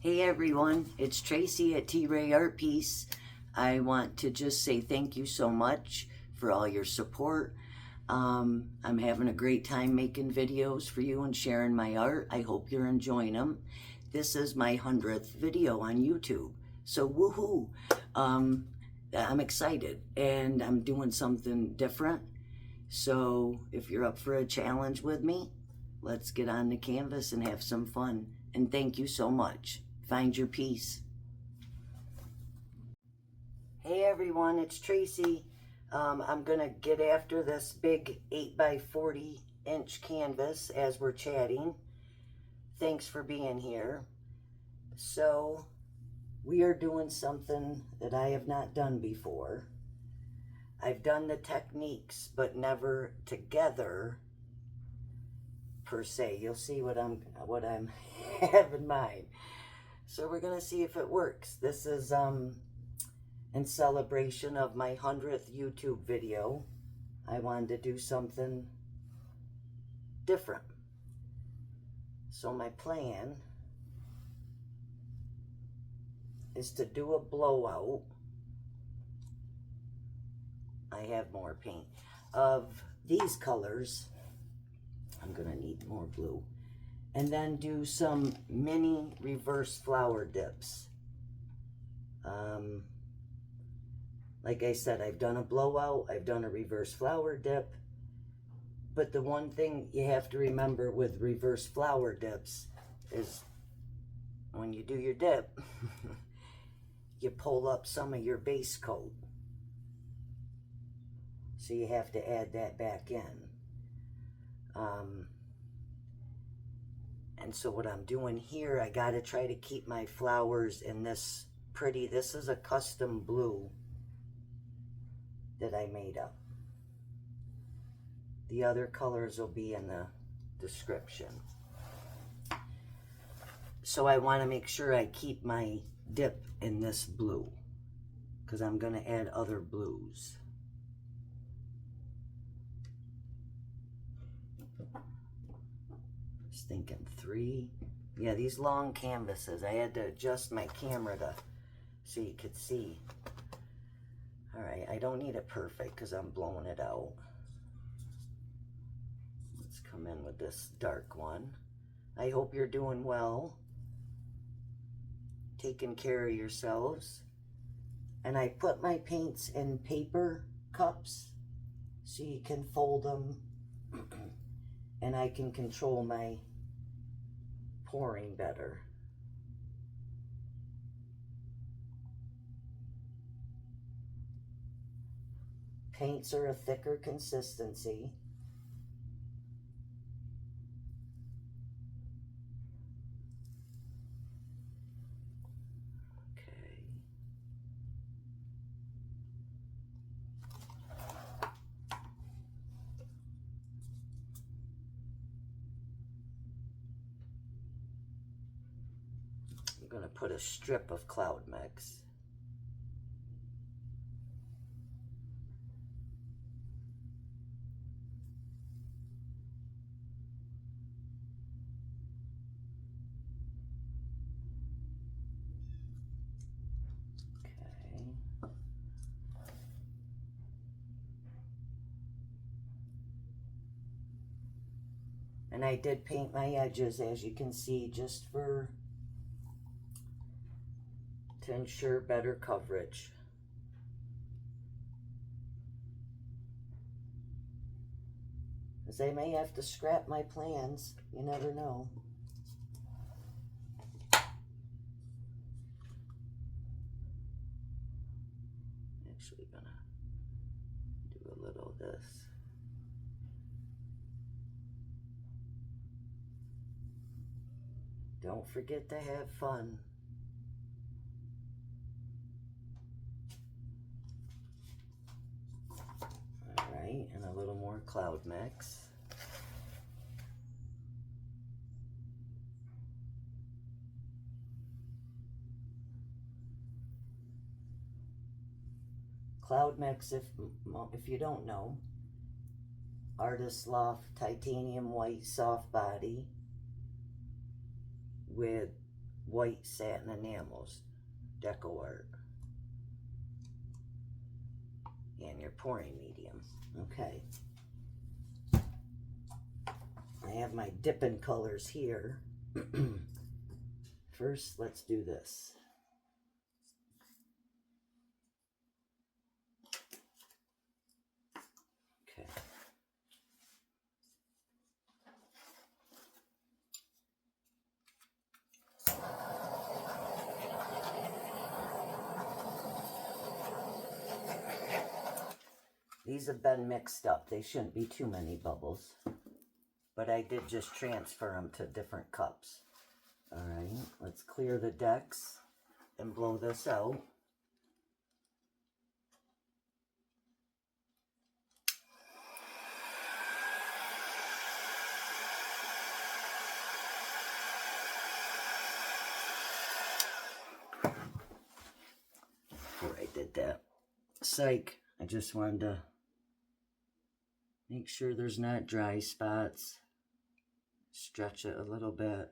Hey everyone, it's Tracy at T-Ray Art Piece. I want to just say thank you so much for all your support. I'm having a great time making videos for you and sharing my art. I hope you're enjoying them. This is my 100th video on YouTube, so woohoo! I'm excited and I'm doing something different. So if you're up for a challenge with me, let's get on the canvas and have some fun. And thank you so much. Find your peace. Hey everyone, it's Tracy. I'm gonna get after this big 8x40 inch canvas as we're chatting. Thanks for being here. So we are doing something that I have not done before. I've done the techniques, but never together per se. You'll see what I'm have in mind. So we're gonna see if it works. This is in celebration of my 100th YouTube video. I wanted to do something different. So my plan is to do a blowout. I have more paint of these colors. I'm gonna need more blue. And then do some mini reverse flower dips. Like I said, I've done a blowout, I've done a reverse flower dip, but the one thing you have to remember with reverse flower dips is when you do your dip, you pull up some of your base coat. So you have to add that back in. And so what I'm doing here, I gotta try to keep my flowers in this pretty, this is a custom blue that I made up. The other colors will be in the description. So I wanna make sure I keep my dip in this blue because I'm gonna add other blues. Thinking 3. Yeah, these long canvases, I had to adjust my camera so you could see. All right, I don't need it perfect because I'm blowing it out. Let's come in with this dark one. I hope you're doing well, taking care of yourselves. And I put my paints in paper cups so you can fold them and I can control my pouring better. Paints are a thicker consistency. Okay. I'm going to put a strip of cloud mix. Okay. And I did paint my edges, as you can see, just to ensure better coverage. Because I may have to scrap my plans, you never know. Actually gonna do a little of this. Don't forget to have fun. All right, and a little more cloud mix. Cloud mix, if you don't know, Artist Loft titanium white soft body with white satin enamels, deco art. And your pouring medium. Okay. I have my dipping colors here. First, let's do this. Okay. These have been mixed up. They shouldn't be too many bubbles. But I did just transfer them to different cups. All right, let's clear the decks and blow this out. Before I did that, psych, I just wanted to make sure there's not dry spots. Stretch it a little bit.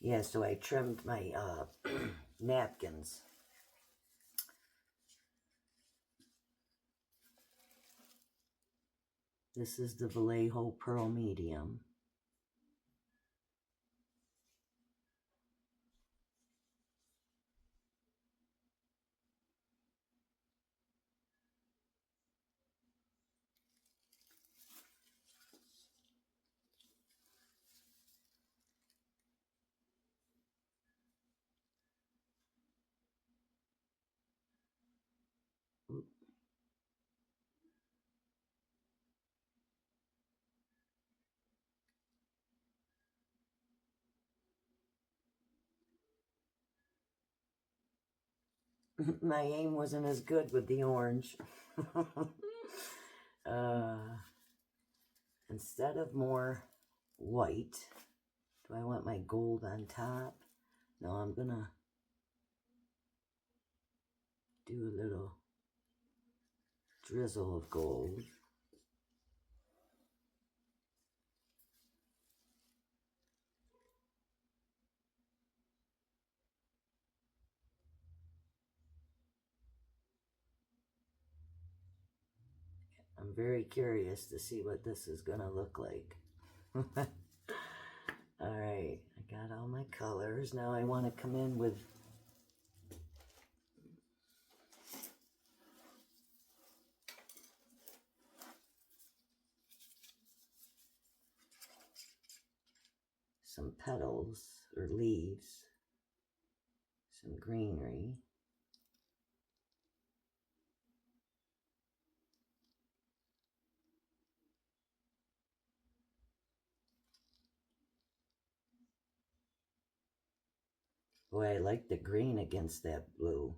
Yeah, so I trimmed my napkins. This is the Vallejo Pearl Medium. My aim wasn't as good with the orange. uh, instead of more white, do I want my gold on top? No, I'm gonna do a little drizzle of gold. I'm very curious to see what this is gonna look like. All right, I got all my colors. Now I want to come in with some petals or leaves, some greenery. Boy, I like the green against that blue.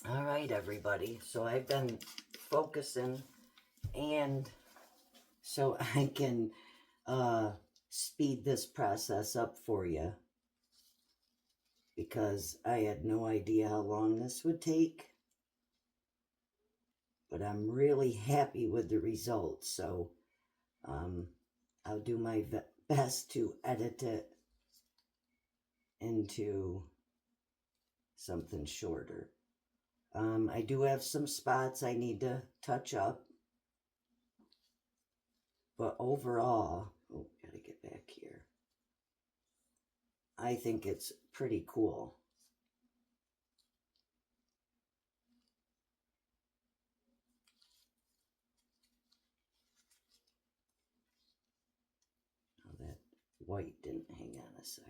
All right, everybody. So I've been focusing, and so I can speed this process up for you, because I had no idea how long this would take, but I'm really happy with the results. So I'll do my best to edit it into something shorter. I do have some spots I need to touch up, but overall, oh, gotta get back here. I think it's pretty cool. Oh, that white didn't hang on a sec.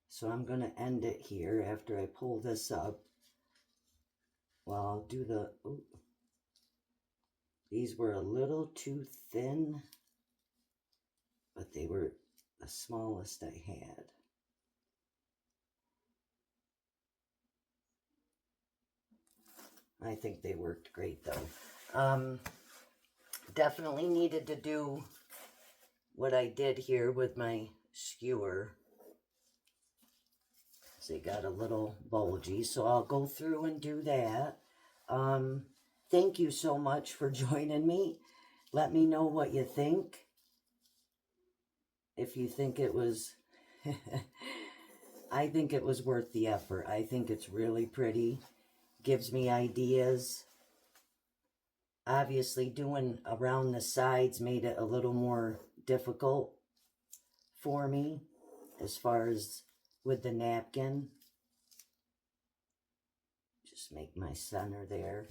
So I'm going to end it here after I pull this up. Well, I'll do the, ooh, these were a little too thin, but they were the smallest I had. I think they worked great though. Definitely needed to do what I did here with my skewer. So it got a little bulgy, so I'll go through and do that. Thank you so much for joining me. Let me know what you think. If you think it was, I think it was worth the effort. I think it's really pretty. Gives me ideas. Obviously, doing around the sides made it a little more difficult for me as far as with the napkin. Just make my center there.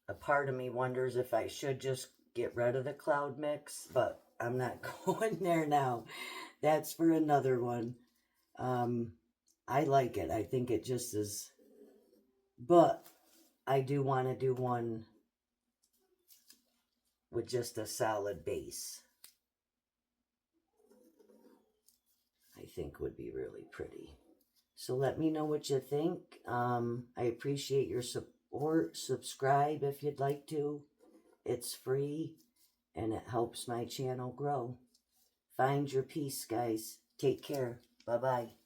A part of me wonders if I should just get rid of the cloud mix, but I'm not going there now. That's for another one. I like it. I think it just is, but I do want to do one with just a solid base. I think would be really pretty. So let me know what you think. I appreciate your support. Subscribe if you'd like to. It's free and it helps my channel grow. Find your peace, guys. Take care. Bye-bye.